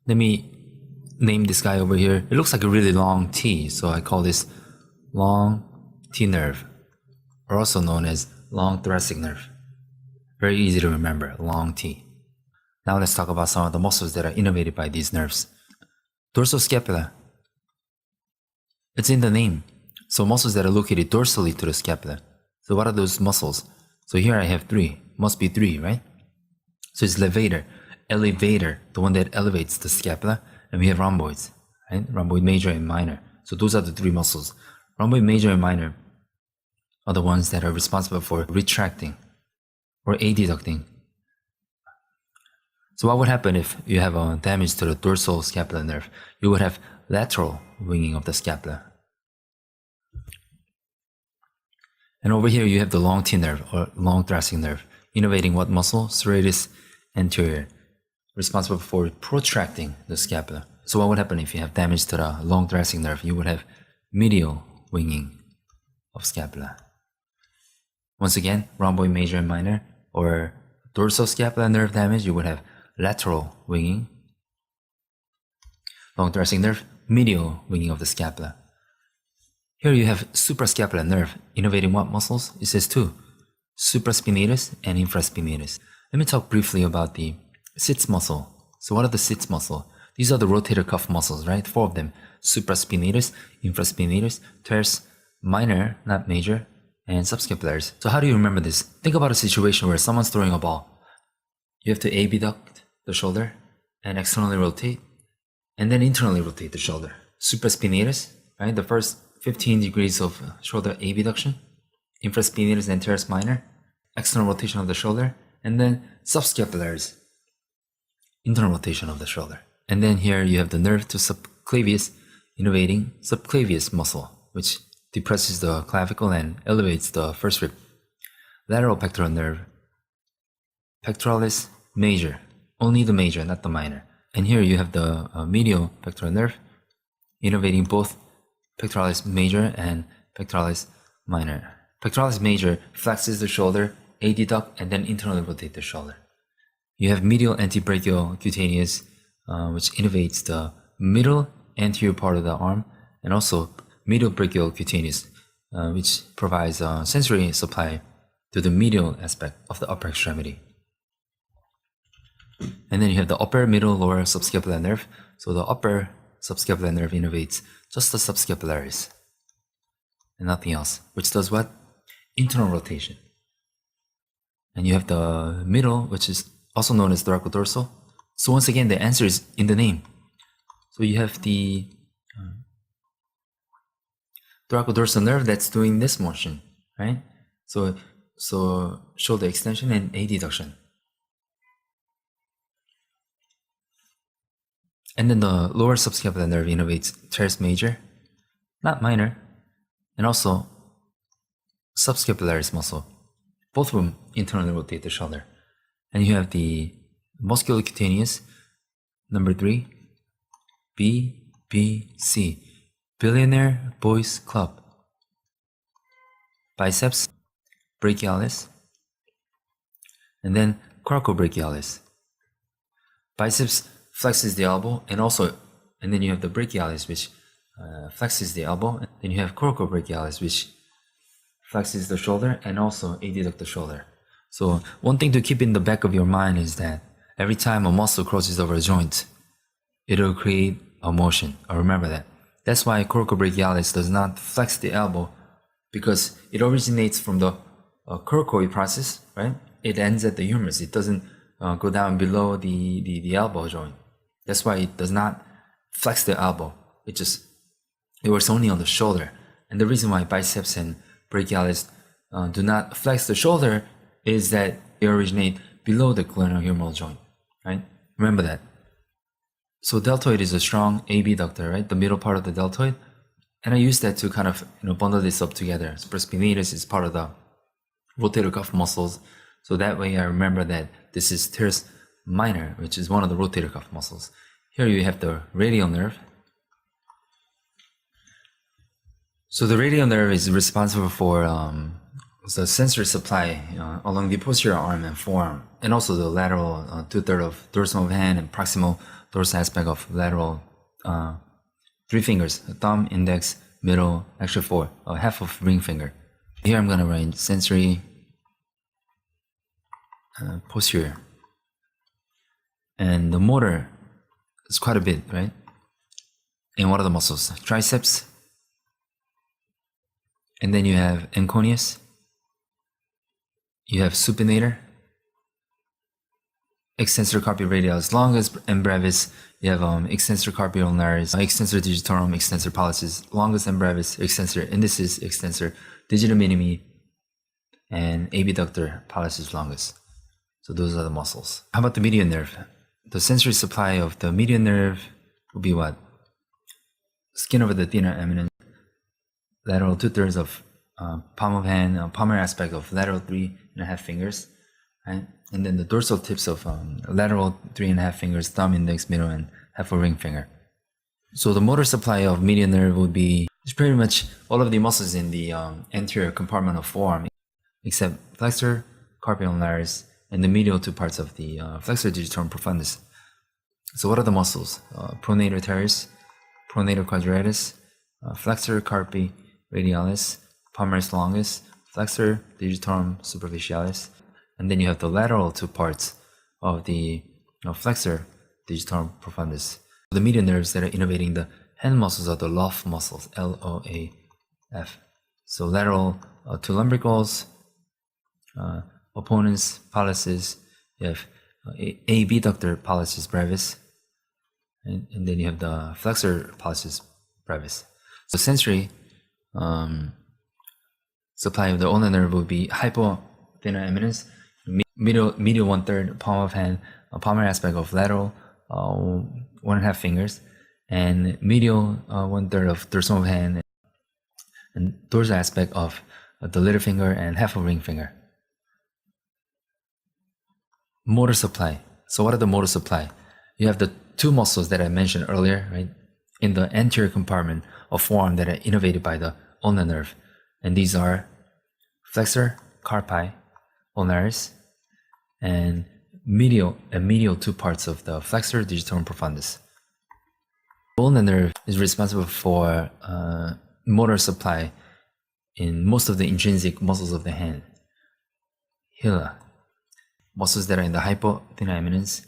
Let me name this guy over here. It looks like a really long T, so I call this long T nerve, or also known as long thoracic nerve. Very easy to remember, long T. Now let's talk about some of the muscles that are innervated by these nerves. Dorsoscapula. It's in the name. So muscles that are located dorsally to the scapula. So what are those muscles? So here I have three. Must be three, right? So it's levator, elevator, the one that elevates the scapula. And we have rhomboids, right? Rhomboid major and minor. So those are the three muscles. Rhomboid major and minor are the ones that are responsible for retracting or adducting. So what would happen if you have a damage to the dorsal scapular nerve? You would have lateral winging of the scapula. And over here you have the long T nerve or long thoracic nerve, innervating what muscle? Serratus anterior, responsible for protracting the scapula. So what would happen if you have damage to the long thoracic nerve? You would have medial winging of scapula. Once again, rhomboid major and minor or dorsal scapular nerve damage, you would have lateral winging. Long thoracic nerve, medial winging of the scapula. Here you have suprascapular nerve, innervating what muscles? It says two, supraspinatus and infraspinatus. Let me talk briefly about the sits muscle. So what are the sits muscle? These are the rotator cuff muscles, right? Four of them. Supraspinatus, infraspinatus, teres minor, not major, and subscapularis. So how do you remember this? Think about a situation where someone's throwing a ball. You have to abduct the shoulder and externally rotate, and then internally rotate the shoulder. Supraspinatus, right? The first 15 degrees of shoulder abduction. Infraspinatus and teres minor, external rotation of the shoulder, and then subscapularis, internal rotation of the shoulder. And then here you have the nerve to subclavius, innervating subclavius muscle, which depresses the clavicle and elevates the first rib. Lateral pectoral nerve, pectoralis major, only the major, not the minor. And here you have the medial pectoral nerve, innervating both pectoralis major and pectoralis minor. Pectoralis major flexes the shoulder, adduct, and then internally rotate the shoulder. You have medial antebrachial cutaneous, which innervates the middle anterior part of the arm, and also medial brachial cutaneous, which provides sensory supply to the medial aspect of the upper extremity. And then you have the upper, middle, lower subscapular nerve. So the upper subscapular nerve innervates just the subscapularis and nothing else, which does what? Internal rotation. And you have the middle, which is also known as thoracodorsal. So once again, the answer is in the name. So you have the thoracodorsal nerve that's doing this motion, right? So shoulder extension and adduction. And then the lower subscapular nerve innervates teres major, not minor, and also subscapularis muscle. Both of them internally rotate the shoulder. And you have the musculocutaneous, number 3, BBC, Billionaire Boys Club. Biceps brachialis, and then coracobrachialis. Biceps flexes the elbow, and then you have the brachialis, which flexes the elbow. And then you have coracobrachialis, which flexes the shoulder and also adduct the shoulder. So one thing to keep in the back of your mind is that every time a muscle crosses over a joint, it'll create a motion. Remember that. That's why coracobrachialis does not flex the elbow, because it originates from the coracoid process, right? It ends at the humerus. It doesn't go down below the elbow joint. That's why it does not flex the elbow. It works only on the shoulder. And the reason why biceps and brachialis do not flex the shoulder is that they originate below the glenohumeral joint, right? Remember that. So deltoid is a strong abductor, right? The middle part of the deltoid. And I use that to kind of bundle this up together. Supraspinatus is part of the rotator cuff muscles. So that way I remember that this is teres minor, which is one of the rotator cuff muscles. Here you have the radial nerve. So the radial nerve is responsible for the sensory supply along the posterior arm and forearm, and also the lateral 2/3 of dorsum of hand and proximal dorsal aspect of lateral 3 fingers, thumb, index, middle, extra 4, half of ring finger. Here I'm going to write sensory posterior. And the motor is quite a bit, right? And what are the muscles? Triceps. And then you have anconeus. You have supinator. Extensor carpi radialis, longus and brevis. You have extensor carpi ulnaris, extensor digitorum, extensor pollicis, longus and brevis, extensor indicis, extensor digitum minimi, and abductor pollicis longus. So those are the muscles. How about the median nerve? The sensory supply of the median nerve will be what? Skin over the thenar eminence, lateral 2/3 of palm of hand, palmar aspect of lateral 3.5 fingers, right? And then the dorsal tips of lateral 3.5 fingers, thumb, index, middle, and half a ring finger. So the motor supply of median nerve would be pretty much all of the muscles in the anterior compartment of forearm, except flexor, carpi ulnaris, and the medial 2 parts of the flexor digitorum profundus. So what are the muscles? Pronator teres, pronator quadratus, flexor carpi radialis, palmaris longus, flexor digitorum superficialis, and then you have the lateral 2 parts of the flexor digitorum profundus. The median nerves that are innervating the hand muscles are the Loaf muscles, L-O-A-F. So lateral 2 lumbricals, opponens pollicis, you have abductor pollicis brevis, and then you have the flexor pollicis brevis. So sensory supply of the ulnar nerve would be hypothenar eminence, medial 1/3 palm of hand, palmar aspect of lateral 1.5 fingers, and medial 1/3 of dorsal of hand, and dorsal aspect of the little finger and half of ring finger. Motor supply. So what are the motor supply? You have the 2 muscles that I mentioned earlier, right, in the anterior compartment of forearm that are innervated by the ulnar nerve, and these are flexor carpi ulnaris and medial 2 parts of the flexor digitorum profundus. The ulnar nerve is responsible for motor supply in most of the intrinsic muscles of the hand. Hila, muscles that are in the hypothenar eminence,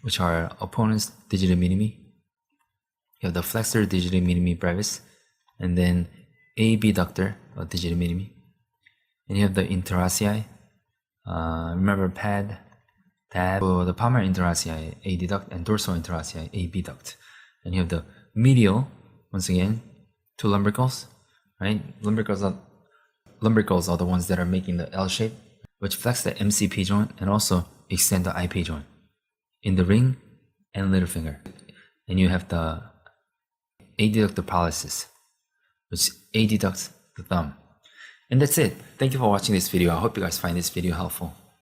which are opponens digitum minimi. You have the flexor digitum minimi brevis, and then abductor digitum minimi. And you have the interossei. Remember pad, tab, so the palmar interossei, adduct, and dorsal interossei, abduct. And you have the medial, once again, 2 lumbricals, right? Lumbricals are the ones that are making the L shape, which flex the MCP joint and also extend the IP joint in the ring and little finger. And you have the adductor pollicis, which adducts the thumb. And that's it. Thank you for watching this video. I hope you guys find this video helpful.